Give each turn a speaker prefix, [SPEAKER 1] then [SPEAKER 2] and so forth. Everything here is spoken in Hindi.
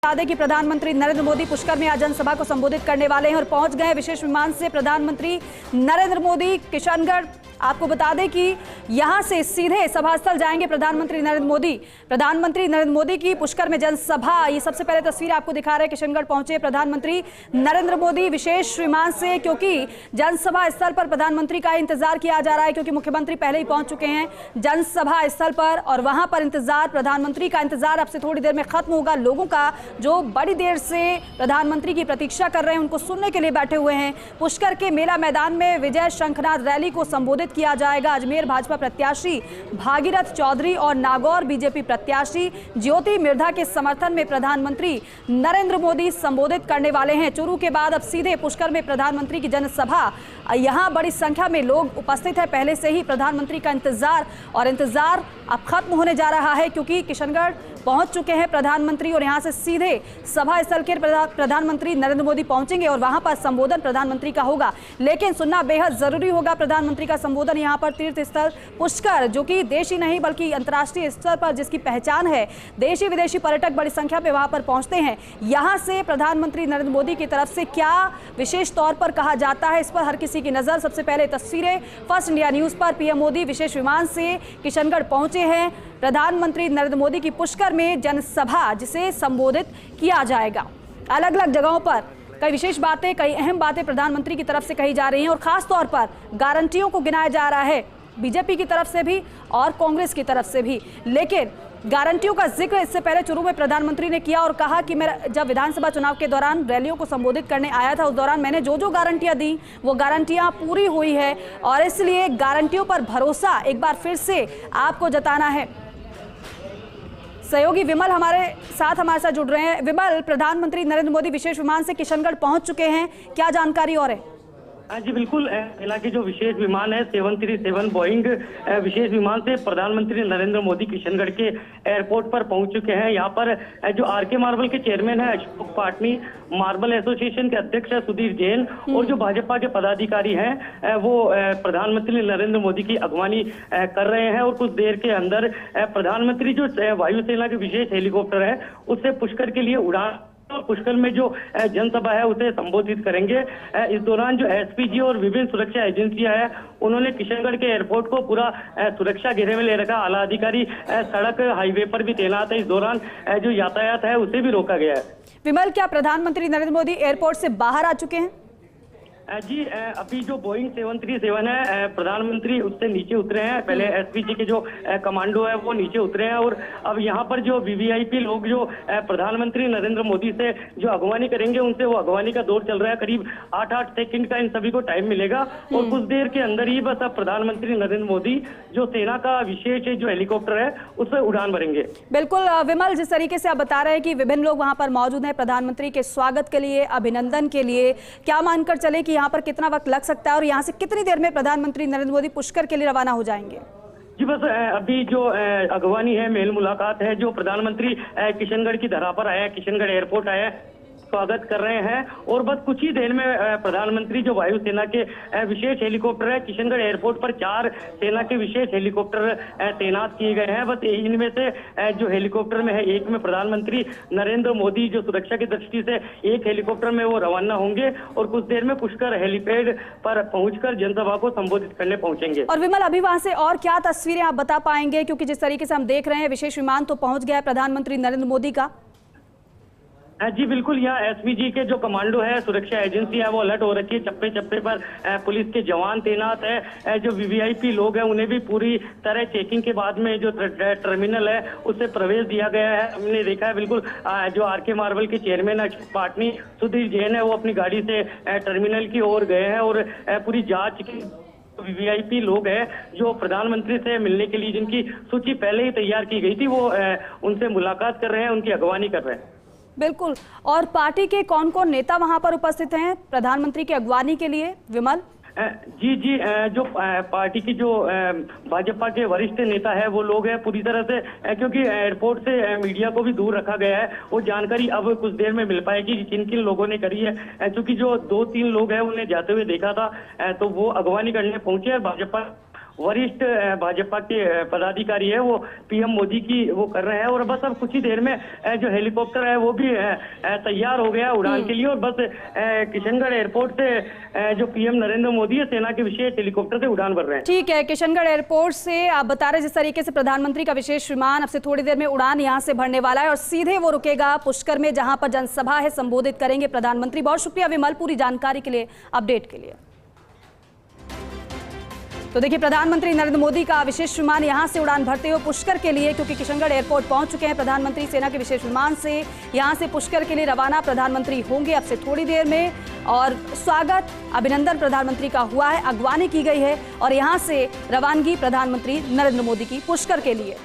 [SPEAKER 1] बता दें कि प्रधानमंत्री नरेंद्र मोदी पुष्कर में आज जनसभा को संबोधित करने वाले हैं और पहुंच गए विशेष विमान से प्रधानमंत्री नरेंद्र मोदी किशनगढ़। आपको बता दें कि यहां से सीधे सभास्थल जाएंगे प्रधानमंत्री नरेंद्र मोदी की पुष्कर में जनसभा। ये सबसे पहले तस्वीर आपको दिखा रहे हैं, किशनगढ़ पहुंचे प्रधानमंत्री नरेंद्र मोदी विशेष विमान से, क्योंकि जनसभा स्थल पर प्रधानमंत्री का इंतजार किया जा रहा है, क्योंकि मुख्यमंत्री पहले ही पहुंच चुके हैं जनसभा स्थल पर और वहां पर इंतजार, प्रधानमंत्री का इंतजार अब से थोड़ी देर में खत्म होगा। लोगों का जो बड़ी देर से प्रधानमंत्री की प्रतीक्षा कर रहे हैं, उनको सुनने के लिए बैठे हुए हैं। पुष्कर के मेला मैदान में विजय शंखनाद रैली को संबोधित किया जाएगा। अजमेर भाजपा प्रत्याशी भागीरथ चौधरी और नागौर बीजेपी प्रत्याशी ज्योति मिर्धा के समर्थन में प्रधानमंत्री नरेंद्र मोदी संबोधित करने वाले हैं। चुरू के बाद अब सीधे पुष्कर में प्रधानमंत्री की जनसभा। यहां बड़ी संख्या में लोग उपस्थित है। पहले से ही प्रधानमंत्री का इंतजार अब खत्म होने जा रहा है, क्योंकि किशनगढ़ पहुंच चुके हैं प्रधानमंत्री और यहां से सीधे सभा स्थल के प्रधानमंत्री नरेंद्र मोदी पहुंचेंगे और वहां पर संबोधन प्रधानमंत्री का होगा। लेकिन सुनना बेहद जरूरी होगा प्रधानमंत्री का संबोधन। यहां पर तीर्थ स्थल पुष्कर, जो कि देश ही नहीं बल्कि अंतर्राष्ट्रीय स्तर पर जिसकी पहचान है, देशी विदेशी पर्यटक बड़ी संख्या में वहां पर पहुंचते हैं। यहां से प्रधानमंत्री नरेंद्र मोदी की तरफ से क्या विशेष तौर पर कहा जाता है, इस पर हर किसी की नजर। सबसे पहले तस्वीरें फर्स्ट इंडिया न्यूज पर। पीएम मोदी विशेष विमान से किशनगढ़ पहुंचे हैं। प्रधानमंत्री नरेंद्र मोदी की पुष्कर में जनसभा, जिसे संबोधित किया जाएगा। अलग अलग जगहों पर कई विशेष बातें, कई अहम बातें प्रधानमंत्री की तरफ से कही जा रही हैं और खास तौर पर गारंटियों को गिनाया जा रहा है, बीजेपी की तरफ से भी और कांग्रेस की तरफ से भी। लेकिन गारंटियों का जिक्र इससे पहले चुरू में प्रधानमंत्री ने किया और कहा कि मैं जब विधानसभा चुनाव के दौरान रैलियों को संबोधित करने आया था, उस दौरान मैंने जो गारंटियां दी वो गारंटियां पूरी हुई है और इसलिए गारंटियों पर भरोसा एक बार फिर से आपको जताना है। सहयोगी विमल हमारे साथ जुड़ रहे हैं। विमल, प्रधानमंत्री नरेंद्र मोदी विशेष विमान से किशनगढ़ पहुंच चुके हैं, क्या जानकारी और है?
[SPEAKER 2] जी बिल्कुल, हालांकि जो विशेष विमान है 737 बोइंग विशेष विमान से प्रधानमंत्री नरेंद्र मोदी किशनगढ़ के एयरपोर्ट पर पहुंच चुके हैं। यहाँ पर जो आरके मार्बल के चेयरमैन है अशोक पाटनी, मार्बल एसोसिएशन के अध्यक्ष है सुधीर जैन और जो भाजपा के पदाधिकारी हैं वो प्रधानमंत्री नरेंद्र मोदी की अगवानी कर रहे हैं और कुछ देर के अंदर प्रधानमंत्री जो वायुसेना के विशेष हेलीकॉप्टर है उससे पुष्कर के लिए उड़ान और पुष्कर में जो जनसभा है उसे संबोधित करेंगे। इस दौरान जो एसपीजी और विभिन्न सुरक्षा एजेंसियां हैं उन्होंने किशनगढ़ के एयरपोर्ट को पूरा सुरक्षा घेरे में ले रखा। आला अधिकारी सड़क हाईवे पर भी तैनात है। इस दौरान जो यातायात है उसे भी रोका गया है।
[SPEAKER 1] विमल, क्या प्रधानमंत्री नरेंद्र मोदी एयरपोर्ट से बाहर आ चुके हैं?
[SPEAKER 2] जी अभी जो बोइंग 737 है प्रधानमंत्री उससे नीचे उतरे हैं। पहले एसपीजी के जो कमांडो है वो नीचे उतरे हैं और अब यहाँ पर जो वीवीआईपी लोग जो प्रधानमंत्री नरेंद्र मोदी से जो अगवानी करेंगे उनसे वो अगवानी का दौर चल रहा है। करीब 8-8 सेकंड का इन सभी को टाइम मिलेगा और कुछ देर के अंदर ही बस अब प्रधानमंत्री नरेंद्र मोदी जो सेना का विशेष जो हेलीकॉप्टर है उससे उड़ान भरेंगे।
[SPEAKER 1] बिल्कुल विमल, जिस तरीके से आप बता रहे हैं कि विभिन्न लोग वहां पर मौजूद हैं प्रधानमंत्री के स्वागत के लिए, अभिनंदन के लिए, क्या मानकर चले कि यहाँ पर कितना वक्त लग सकता है और यहाँ से कितनी देर में प्रधानमंत्री नरेंद्र मोदी पुष्कर के लिए रवाना हो जाएंगे?
[SPEAKER 2] जी बस अभी जो अगवानी है, मेल मुलाकात है, जो प्रधानमंत्री किशनगढ़ की धरा पर आया, किशनगढ़ एयरपोर्ट आया, स्वागत कर रहे हैं और बस कुछ ही देर में प्रधानमंत्री जो वायुसेना के विशेष हेलीकॉप्टर है, किशनगढ़ एयरपोर्ट पर 4 सेना के विशेष हेलीकॉप्टर तैनात किए गए हैं। बस इनमें से जो हेलीकॉप्टर में है एक में प्रधानमंत्री नरेंद्र मोदी जो सुरक्षा की दृष्टि से एक हेलीकॉप्टर में वो रवाना होंगे और कुछ देर में पुष्कर हेलीपैड पर पहुंचकर जनसभा को संबोधित करने पहुंचेंगे।
[SPEAKER 1] और विमल, अभी वहां से और क्या तस्वीरें आप बता पाएंगे, क्योंकि जिस तरीके से हम देख रहे हैं विशेष विमान तो पहुंच गया है प्रधानमंत्री नरेंद्र मोदी का?
[SPEAKER 2] जी बिल्कुल, यहाँ एसपीजी के जो कमांडो है, सुरक्षा एजेंसी है, वो अलर्ट हो रखी है। चप्पे चप्पे पर पुलिस के जवान तैनात है। जो वीवीआईपी लोग हैं उन्हें भी पूरी तरह चेकिंग के बाद में जो टर्मिनल है उससे प्रवेश दिया गया है। हमने देखा है बिल्कुल जो आरके मार्बल के चेयरमैन अशोक पाटनी, सुधीर जैन है, वो अपनी गाड़ी से टर्मिनल की ओर गए हैं और पूरी जांच की वीवीआईपी लोग हैं जो प्रधानमंत्री से मिलने के लिए जिनकी सूची पहले ही तैयार की गई थी वो उनसे मुलाकात कर रहे हैं, उनकी अगवानी कर रहे हैं।
[SPEAKER 1] बिल्कुल, और पार्टी के कौन कौन नेता वहां पर उपस्थित हैं प्रधानमंत्री की अगवानी के लिए? विमल
[SPEAKER 2] जी जो पार्टी की जो भाजपा के वरिष्ठ नेता है वो लोग हैं पूरी तरह से, क्योंकि एयरपोर्ट से मीडिया को भी दूर रखा गया है। वो जानकारी अब कुछ देर में मिल पाएगी कि किन किन लोगों ने करी है, क्योंकि जो 2-3 लोग हैं उन्हें जाते हुए देखा था तो वो अगवानी करने पहुंचे हैं। भाजपा वरिष्ठ भाजपा के पदाधिकारी है वो पीएम मोदी की वो कर रहे हैं। और बस अब कुछ ही देर में जो हेलीकॉप्टर है वो भी तैयार हो गया उड़ान के लिए। और बस किशनगढ़ एयरपोर्ट से जो पीएम नरेंद्र मोदी है सेना के विशेष हेलीकॉप्टर से उड़ान भर रहे हैं।
[SPEAKER 1] ठीक है, किशनगढ़ एयरपोर्ट से आप बता रहे जिस तरीके से प्रधानमंत्री का विशेष विमान अब से थोड़ी देर में उड़ान यहां से भरने वाला है और सीधे वो रुकेगा पुष्कर में, जहां पर जनसभा है, संबोधित करेंगे प्रधानमंत्री। बहुत शुक्रिया विमल पूरी जानकारी के लिए, अपडेट के लिए। तो देखिए, प्रधानमंत्री नरेंद्र मोदी का विशेष विमान यहां से उड़ान भरते हुए पुष्कर के लिए, क्योंकि किशनगढ़ एयरपोर्ट पहुंच चुके हैं प्रधानमंत्री, सेना के विशेष विमान से यहां से पुष्कर के लिए रवाना प्रधानमंत्री होंगे अब से थोड़ी देर में। और स्वागत, अभिनंदन प्रधानमंत्री का हुआ है, अगवानी की गई है और यहां से रवानगी प्रधानमंत्री नरेंद्र मोदी की पुष्कर के लिए।